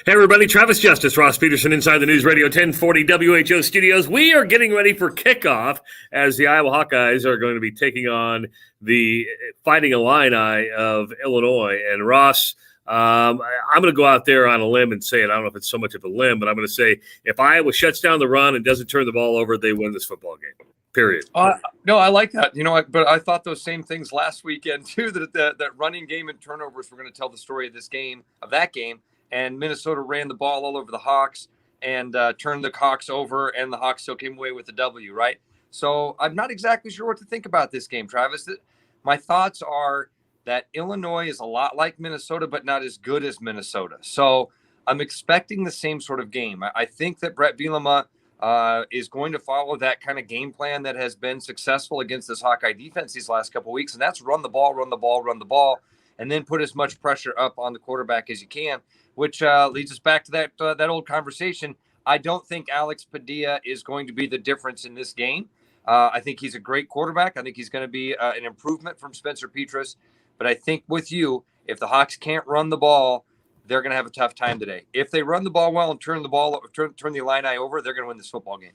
Hey, everybody. Travis Justice, Ross Peterson, inside the News Radio 1040 WHO studios. We are getting ready for kickoff as the Iowa Hawkeyes are going to be taking on the Fighting Illini of Illinois. And Ross, I'm going to go out there on a limb and say it. I don't know if it's so much of a limb, but I'm going to say if Iowa shuts down the run and doesn't turn the ball over, they win this football game. Period. No, I like that. But I thought those same things last weekend too. That running game and turnovers were going to tell the story of that game. And Minnesota ran the ball all over the Hawks and turned the Hawks over, and the Hawks still came away with the W. Right. So I'm not exactly sure what to think about this game, Travis. My thoughts are that Illinois is a lot like Minnesota, but not as good as Minnesota. So I'm expecting the same sort of game. I think that Brett Bielema is going to follow that kind of game plan that has been successful against this Hawkeye defense these last couple of weeks, and that's run the ball, and then put as much pressure up on the quarterback as you can, which leads us back to that old conversation. I don't think Alex Padilla is going to be the difference in this game. I think he's a great quarterback. I think he's going to be an improvement from Spencer Petras, but I think with you, if the Hawks can't run the ball, they're going to have a tough time today. If they run the ball well and turn the Illini over, they're going to win this football game.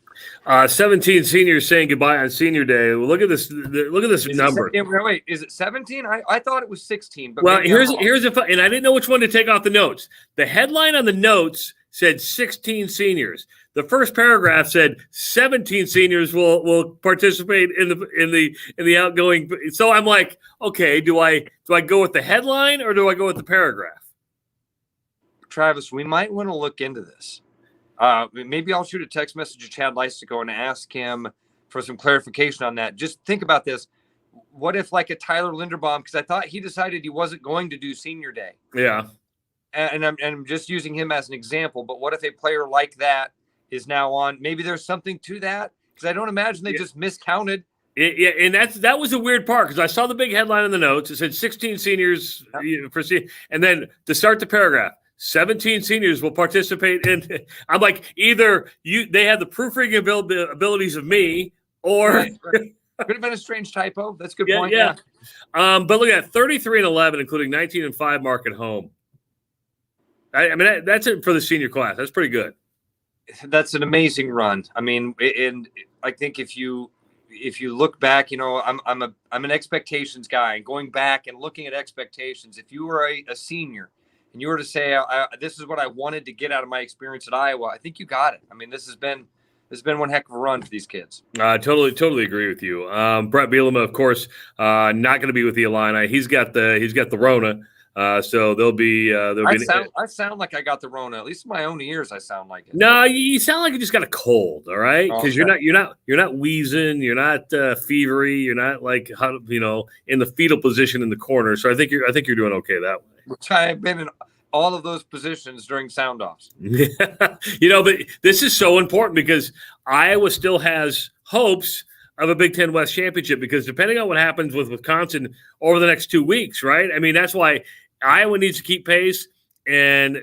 17 seniors saying goodbye on senior day. Well, look at this. Look at this number. Wait, is it 17? I thought it was 16. But well, here's and I didn't know which one to take off the notes. The headline on the notes said 16 seniors. The first paragraph said 17 seniors will participate in the outgoing. So I'm like, okay, do I go with the headline or do I go with the paragraph? Travis, we might want to look into this. Maybe I'll shoot a text message to Chad Lysico and ask him for some clarification on that. Just think about this. What if like a Tyler Linderbaum, because I thought he decided he wasn't going to do senior day. Yeah. And I'm just using him as an example, but what if a player like that is now on? Maybe there's something to that, because I don't imagine they just miscounted. Yeah, and that was a weird part, because I saw the big headline in the notes. It said 16 seniors for and then to start the paragraph, 17 seniors will participate in. I'm like, either they have the proofreading abilities of me, or right. Could have been a strange typo. That's a good point. Yeah. But look at 33-11, including 19-5 mark at home. I mean, that's it for the senior class. That's pretty good. That's an amazing run. I mean, and I think if you look back, I'm an expectations guy, and going back and looking at expectations, if you were a senior and you were to say, this is what I wanted to get out of my experience at Iowa, I think you got it. I mean, this has been one heck of a run for these kids. Totally agree with you. Brett Bielema, of course, not going to be with the Illini. He's got the Rona. So I sound like I got the Rona. At least in my own ears, I sound like it. No, you sound like you just got a cold. All right, because you're not wheezing, you're not fevery, you're not like in the fetal position in the corner. So I think you're doing okay that way. Which I have been in all of those positions during sound offs. But this is so important because Iowa still has hopes of a Big Ten West championship, because depending on what happens with Wisconsin over the next 2 weeks, right? I mean, that's why Iowa needs to keep pace. And,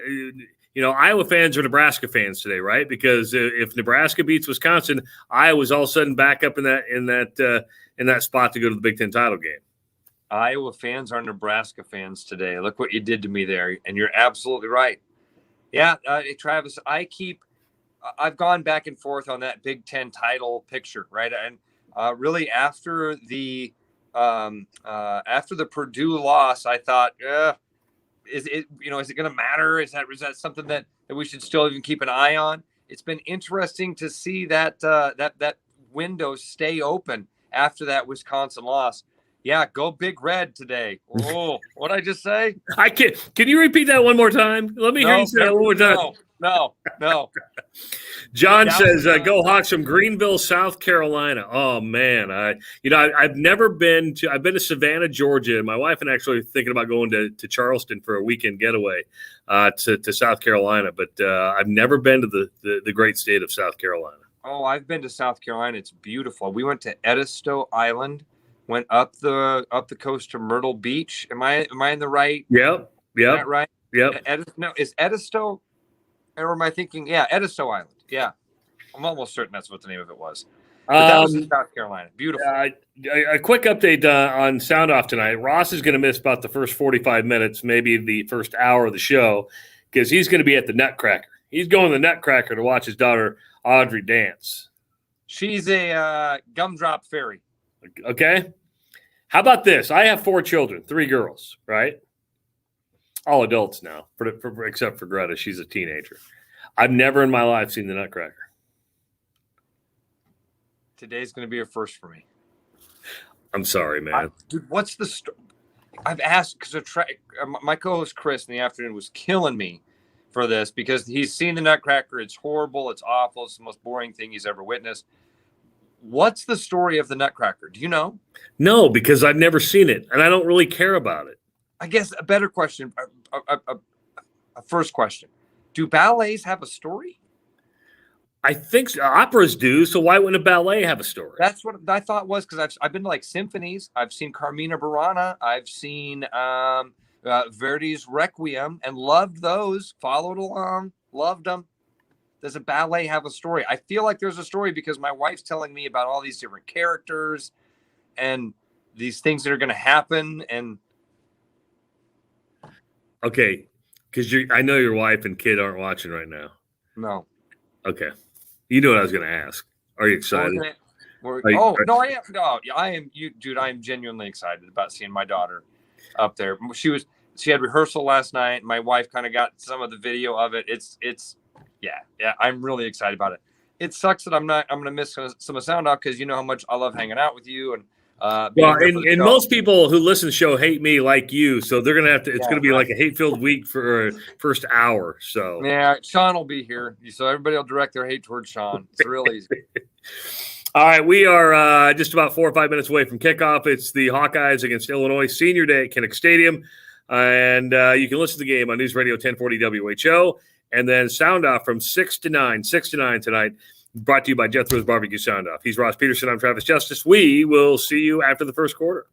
Iowa fans are Nebraska fans today, right? Because if Nebraska beats Wisconsin, Iowa's all of a sudden back up in that spot to go to the Big Ten title game. Iowa fans are Nebraska fans today. Look what you did to me there. And you're absolutely right. Yeah, Travis, I've gone back and forth on that Big Ten title picture, right? And really after the Purdue loss, I thought, is it going to matter? Is that something that we should still even keep an eye on? It's been interesting to see that window stay open after that Wisconsin loss. Yeah, go Big Red today. Oh, what'd I just say? I can't. Can you repeat that one more time? Let me hear you say that one more time. No. John says, "Go Hawks from Greenville, South Carolina." Oh man, I've been to Savannah, Georgia. My wife and I actually thinking about going to Charleston for a weekend getaway to South Carolina, but I've never been to the great state of South Carolina. Oh, I've been to South Carolina. It's beautiful. We went to Edisto Island. Went up the coast to Myrtle Beach. Am I in the right? Yep. Is that right? Yep. Is Edisto? Or am I thinking? Yeah, Edisto Island. Yeah, I'm almost certain that's what the name of it was. But that was in South Carolina. Beautiful. A quick update on Sound Off tonight. Ross is going to miss about the first 45 minutes, maybe the first hour of the show, because he's going to be at the Nutcracker. He's going to the Nutcracker to watch his daughter Audrey dance. She's a gumdrop fairy. Okay. How about this? I have 4 children, 3 girls, right? All adults now, except for Greta. She's a teenager. I've never in my life seen the Nutcracker. Today's going to be a first for me. I'm sorry, man. Dude, what's the story? I've asked because my co-host Chris in the afternoon was killing me for this because he's seen the Nutcracker. It's horrible. It's awful. It's the most boring thing he's ever witnessed. What's the story of the Nutcracker? Do you know? No, because I've never seen it, and I don't really care about it. I guess a better question, a first question. Do ballets have a story? I think so. Operas do, so why wouldn't a ballet have a story? That's what I thought was because I've been to like symphonies. I've seen Carmina Burana. I've seen Verdi's Requiem and loved those. Followed along, loved them. Does a ballet have a story? I feel like there's a story because my wife's telling me about all these different characters and these things that are going to happen. And okay, because I know your wife and kid aren't watching right now. No. Okay. You know what I was going to ask. Are you excited? No, I am. No, I am. Dude, I am genuinely excited about seeing my daughter up there. She had rehearsal last night. My wife kind of got some of the video of it. Yeah. I'm really excited about it. It sucks that I'm going to miss some of sound out because you know how much I love hanging out with you and. And most people who listen to the show hate me like you, so they're gonna have to. It's gonna be like a hate-filled week for first hour. So yeah, Sean will be here, so everybody will direct their hate towards Sean. It's real easy. All right, we are just about 4 or 5 minutes away from kickoff. It's the Hawkeyes against Illinois Senior Day at Kinnick Stadium, and you can listen to the game on News Radio 1040 WHO, and then sound off from 6 to 9 tonight. Brought to you by Jethro's Barbecue Sound Off. He's Ross Peterson. I'm Travis Justice. We will see you after the first quarter.